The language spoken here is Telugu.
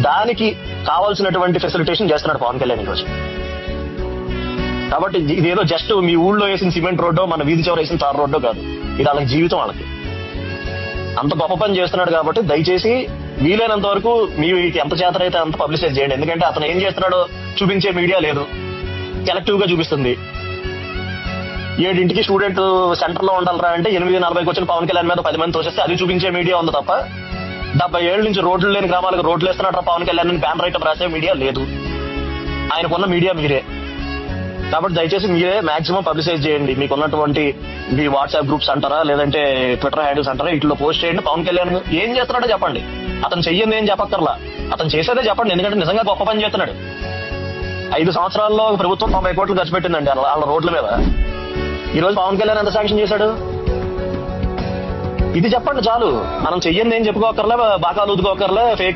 దానికి కావాల్సినటువంటి ఫెసిలిటేషన్ చేస్తున్నాడు పవన్ కళ్యాణ్ ఈరోజు. కాబట్టి ఇదేదో జస్ట్ మీ ఊళ్ళో వేసిన సిమెంట్ రోడ్డో మన వీధి చివర వేసిన తార్ రోడ్డో కాదు, ఇది వాళ్ళకి జీవితం. వాళ్ళకి అంత గొప్ప పని చేస్తున్నాడు కాబట్టి దయచేసి వీలైనంత వరకు మీకు ఎంత చేతనైతే అంత పబ్లిసైజ్ చేయండి. ఎందుకంటే అతను ఏం చేస్తున్నాడో చూపించే మీడియా లేదు, సెలెక్టివ్ గా చూపిస్తుంది. 7 స్టూడెంట్ సెంటర్ లో ఉండాలరా అంటే 8:40 వచ్చిన పవన్ కళ్యాణ్ మీద 10 మంది తోసేస్తే అది చూపించే మీడియా ఉంది తప్ప 70 ఏళ్ల నుంచి రోడ్లు లేని గ్రామాలకు రోడ్లు వేస్తున్నాడు పవన్ కళ్యాణ్ అని బ్యాన్ రైటర్ రాసే మీడియా లేదు. ఆయనకున్న మీడియా మీరే. కాబట్టి దయచేసి మీరే మాక్సిమం పబ్లిసైజ్ చేయండి. మీకున్నటువంటి మీ వాట్సాప్ గ్రూప్స్ అంటారా, లేదంటే ట్విట్టర్ హ్యాండిల్స్ అంటారా, ఇట్లో పోస్ట్ చేయండి. పవన్ కళ్యాణ్ ఏం చేస్తున్నాడో చెప్పండి. అతను చెయ్యింది ఏం చెప్పక్కర్లా, అతను చేసేదే చెప్పండి. ఎందుకంటే నిజంగా గొప్ప పని చేస్తున్నాడు. 5 సంవత్సరాల్లో ప్రభుత్వం 90 కోట్లు ఖర్చు పెట్టిందండి వాళ్ళ రోడ్ల మీద. ఈ రోజు పవన్ కళ్యాణ్ ఎంత శాంక్షన్ చేశాడు? ఇది చెప్పండి చాలు. మనం చెయ్యింది ఏం చెప్పుకోకర్లే, బాకాలు ఊదుకోకర్లే, ఫేక్